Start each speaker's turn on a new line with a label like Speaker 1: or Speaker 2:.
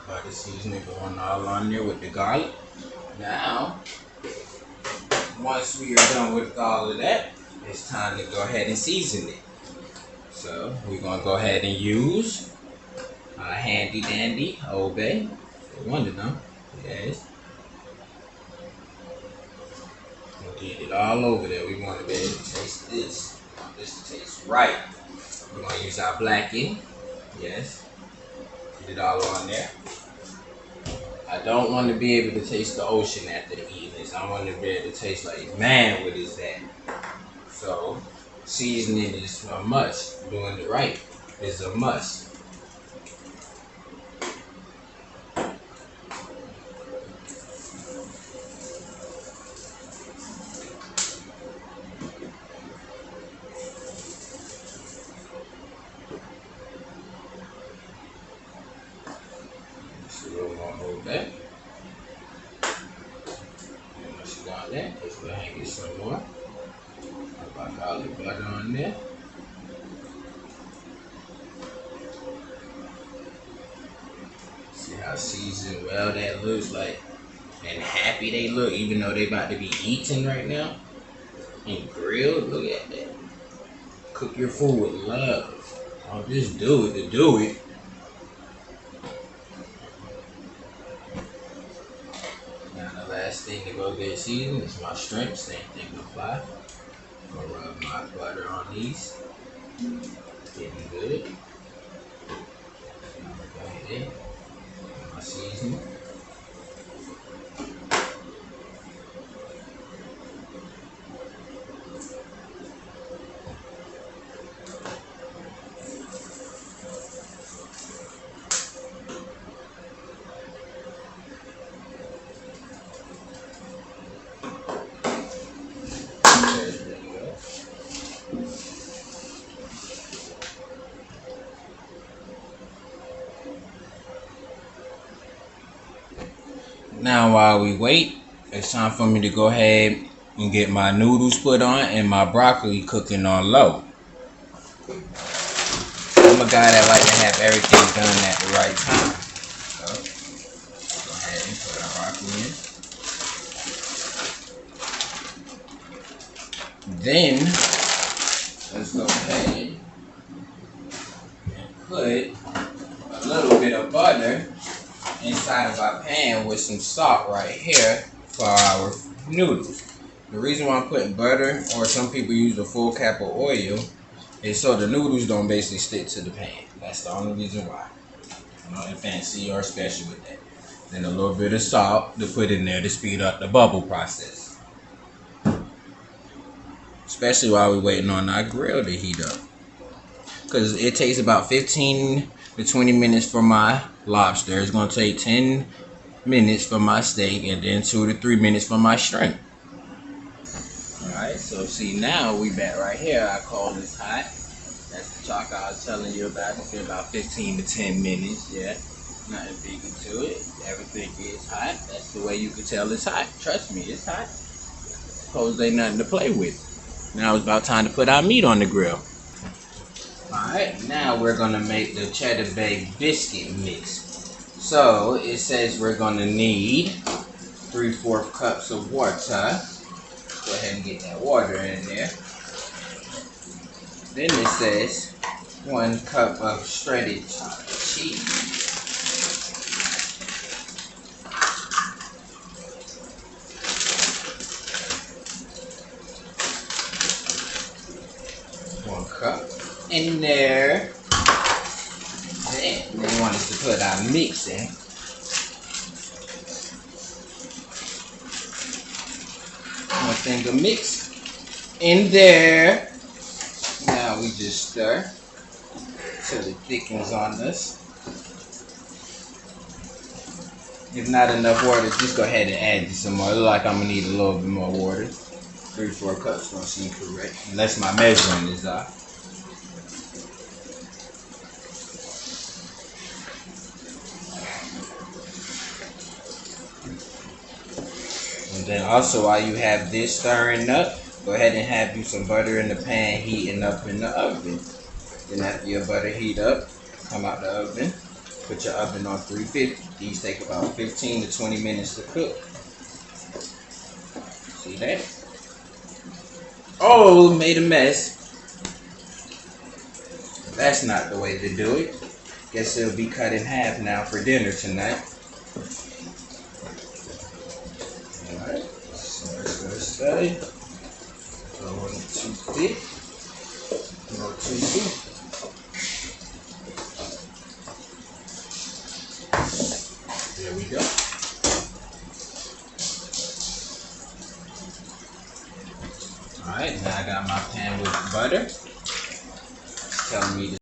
Speaker 1: Butter seasoning going all on there with the garlic. Now, once we are done with all of that, it's time to go ahead and season it. So we're gonna go ahead and use our handy dandy Old Bay. One of them, yes. We'll get it all over there. We want to be able to taste this. We want this to taste right. We're gonna use our blacking, yes. Get it all on there. I don't want to be able to taste the ocean after eating this. I want to be able to taste like, man, what is that? So, seasoning is a must. Doing it right is a must. So we're gonna hold that. And once you got that, let's go ahead and get some more. Put my garlic butter on there. See how seasoned well that looks like, and happy they look, even though they about to be eaten right now and grilled. Look at that. Cook your food with love. Don't just do it to do it. Now the last thing to go get seasoned is my shrimp. Same thing apply. I'm gonna rub my butter on these. Getting good. Now we're going ahead. My seasoning. Now while we wait, it's time for me to go ahead and get my noodles put on and my broccoli cooking on low. I'm a guy that like to have everything done at the right time. So, go ahead and put our broccoli in. Then, let's go ahead and put a little bit of butter inside of our pan with some salt right here for our noodles. The reason why I'm putting butter, or some people use a full cap of oil, is so the noodles don't basically stick to the pan. That's the only reason why. Nothing fancy or special with that. Then a little bit of salt to put in there to speed up the bubble process. Especially while we're waiting on our grill to heat up. Because it takes about 15 to 20 minutes for my lobster. It's going to take 10 minutes for my steak, and then 2 to 3 minutes for my shrimp. Alright, so see, now we back right here. I call this hot. That's the chalk I was telling you about. It's been about 15 to 10 minutes. Yeah, nothing big into it. Everything is hot. That's the way you can tell it's hot. Trust me, it's hot. Suppose ain't nothing to play with. Now it's about time to put our meat on the grill. Alright, now we're going to make the cheddar bay biscuit mix. So, it says we're going to need 3/4 cups of water. Go ahead and get that water in there. Then it says 1 cup of shredded cheese. One cup in there. Then they want us to put our mix in. One thing of mix in there. Now we just stir till it thickens on us. If not enough water, just go ahead and add some more. It looks like I'm gonna need a little bit more water. 3/4 cups don't seem correct, unless my measuring is off. And then also, while you have this stirring up, go ahead and have you some butter in the pan heating up in the oven. Then after your butter heat up, come out the oven, Put your oven on 350. These take about 15 to 20 minutes to cook. See that? Oh, made a mess. That's not the way to do it. Guess it'll be cut in half now for dinner tonight. Alright, so it's gonna stay. Don't want it too thick, nor too thin. There we go. Alright, now I got my pan with butter. It's telling me to